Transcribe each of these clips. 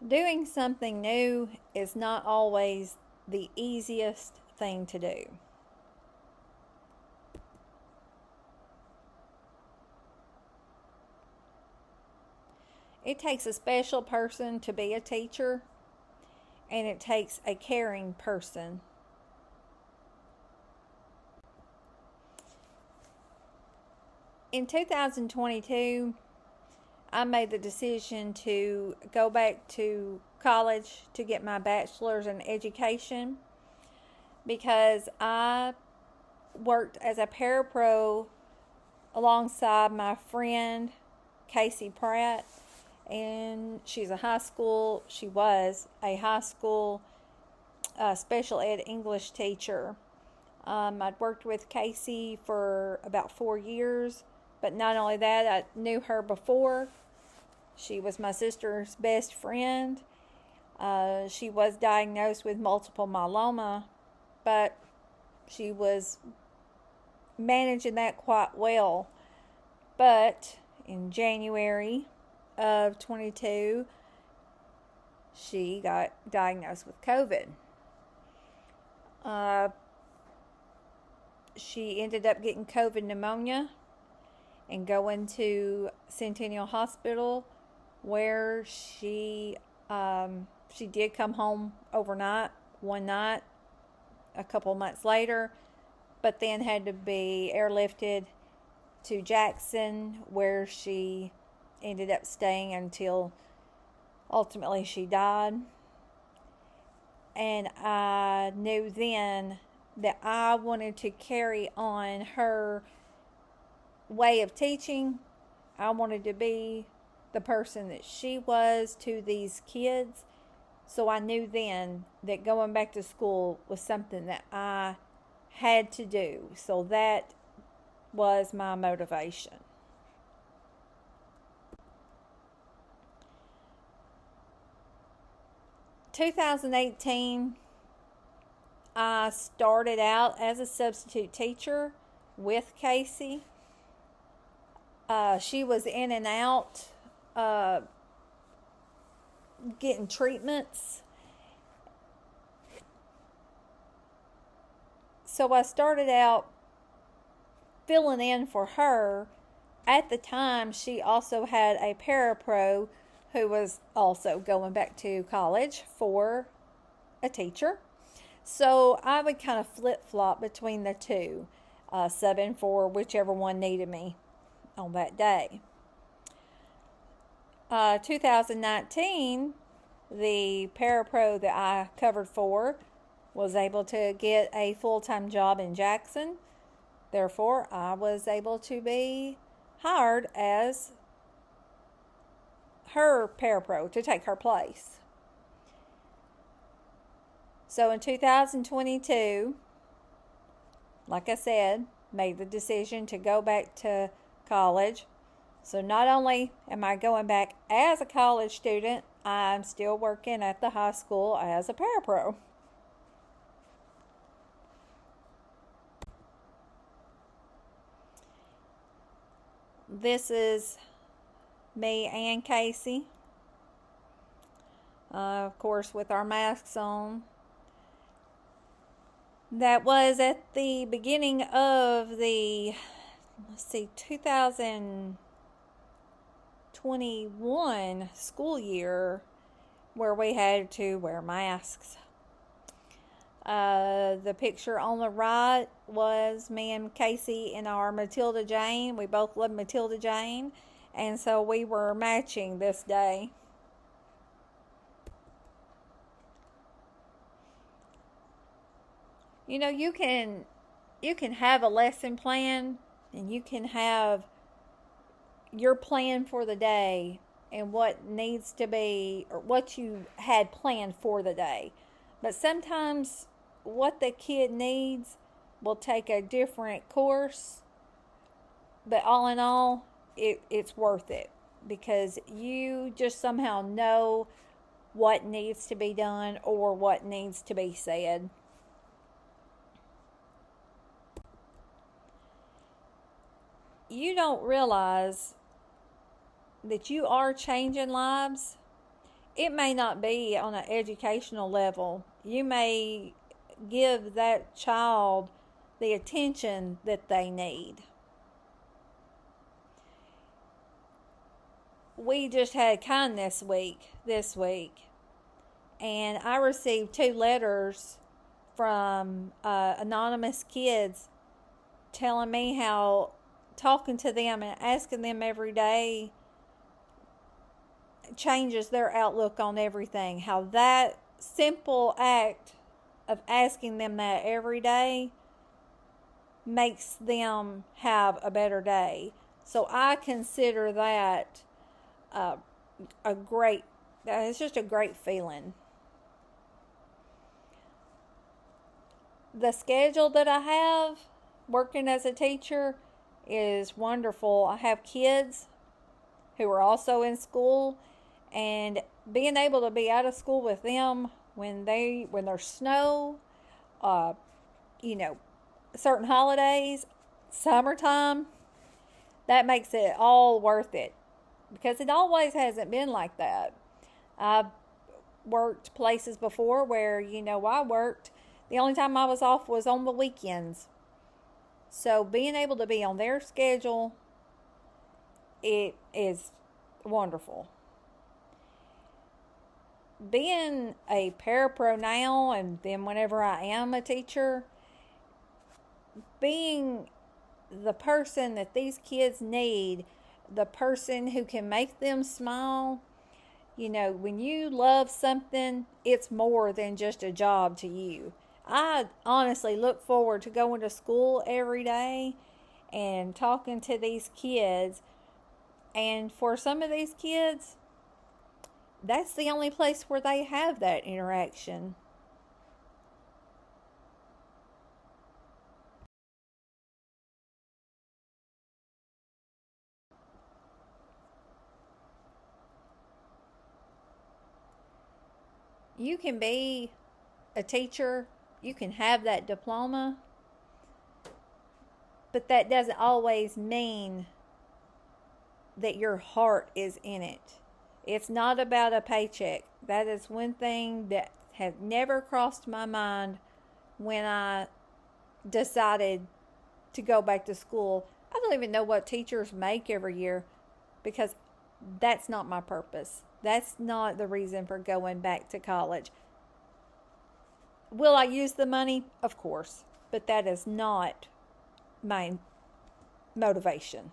Doing something new is not always the easiest thing to do. It takes a special person to be a teacher, and it takes a caring person. In 2022, I made the decision to go back to college to get my bachelor's in education because I worked as a parapro alongside my friend Casey Pratt, and she was a high school special ed English teacher. I'd worked with Casey for about 4 years, but not only that, I knew her before. She was my sister's best friend. She was diagnosed with multiple myeloma, but she was managing that quite well. But in January of 22, she got diagnosed with COVID. She ended up getting COVID pneumonia and going to Centennial Hospital, where she did come home overnight, one night, a couple months later, but then had to be airlifted to Jackson, where she ended up staying until ultimately she died. And I knew then that I wanted to carry on her way of teaching. I wanted to be the person that she was to these kids. So I knew then that going back to school was something that I had to do. So that was my motivation. 2018, I started out as a substitute teacher with Casey. She was in and out getting treatments. So I started out filling in for her. At the time, she also had a parapro who was also going back to college for a teacher. So I would kind of flip flop between the two, subbing for whichever one needed me on that day. 2019, the parapro that I covered for was able to get a full-time job in Jackson. Therefore, I was able to be hired as her parapro to take her place. So in 2022, like I said, made the decision to go back to college. So not only am I going back as a college student, I'm still working at the high school as a parapro. This is me and Casey. Of course, with our masks on. That was at the beginning of the, 2021 school year, where we had to wear masks. The picture on the right was me and Casey in our Matilda Jane. We both love Matilda Jane, and so we were matching this day. You know, you can have a lesson plan, and you can have your plan for the day and what needs to be, or what you had planned for the day. But sometimes what the kid needs will take a different course. But all in all, it's worth it, because you just somehow know what needs to be done or what needs to be said. You don't realize that you are changing lives it may not be on an educational level. You may give that child the attention that they need. We just had Kindness Week this week, and I received 2 letters from anonymous kids telling me how talking to them and asking them every day changes their outlook on everything. How that simple act of asking them that every day makes them have a better day. So I consider that a great, it's just a great feeling. The schedule that I have working as a teacher is wonderful. I have kids who are also in school, and being able to be out of school with them when there's snow, uh, you know, certain holidays, summertime, that makes it all worth it, because it always hasn't been like that. I've worked places before where, I worked, the only time I was off was on the weekends. So being able to be on their schedule, it is wonderful. Being a parapro now, and then whenever I am a teacher, being the person that these kids need, the person who can make them smile. When you love something, it's more than just a job to you. I honestly look forward to going to school every day and talking to these kids. And for some of these kids, that's the only place where they have that interaction. You can be a teacher, you can have that diploma, but that doesn't always mean that your heart is in it. It's not about a paycheck. That is one thing that has never crossed my mind when I decided to go back to school. I don't even know what teachers make every year, because that's not my purpose. That's not the reason for going back to college. Will I use the money? Of course, but that is not my motivation.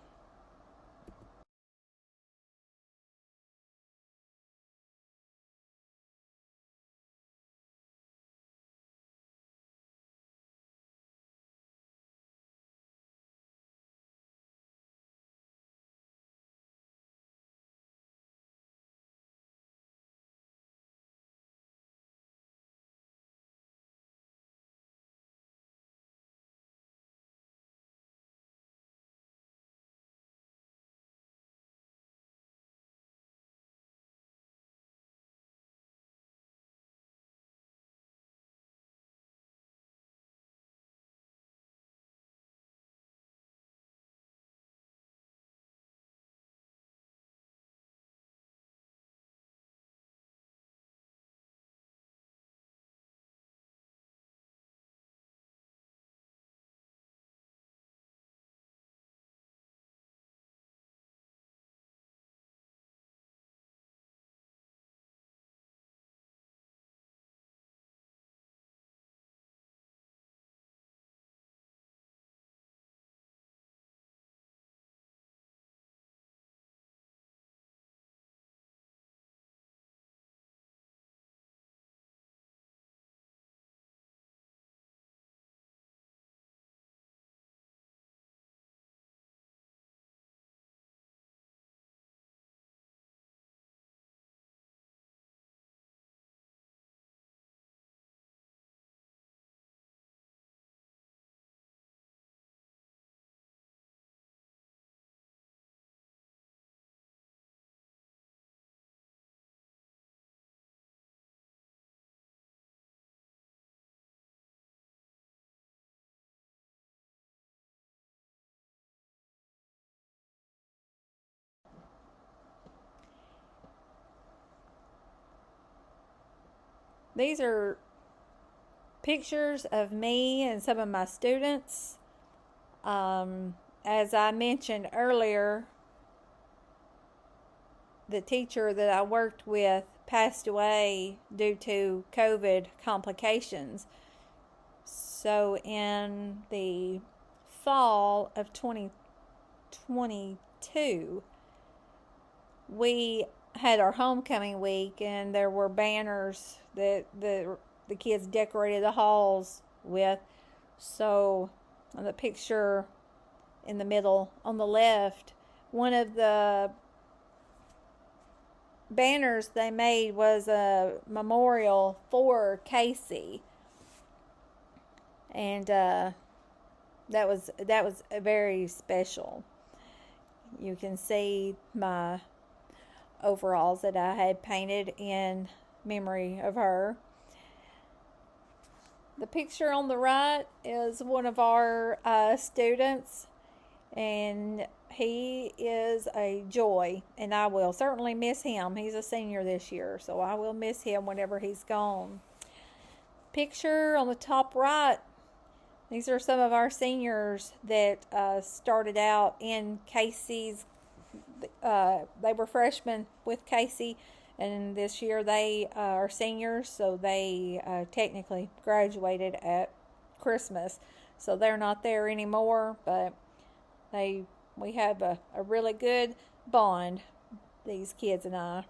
These are pictures of me and some of my students. As I mentioned earlier, the teacher that I worked with passed away due to COVID complications. So in the fall of 2022, we had our homecoming week, and there were banners that the kids decorated the halls with. So on the picture in the middle on the left, one of the banners they made was a memorial for Casey, and that was very special. You can see my overalls that I had painted in memory of her. The picture on the right is one of our students, and he is a joy, and I will certainly miss him. He's a senior this year, so I will miss him whenever he's gone. Picture on the top right, these are some of our seniors that started out in Casey's. They were freshmen with Casey, and this year they are seniors, so they technically graduated at Christmas. So they're not there anymore, but we have a really good bond, these kids and I.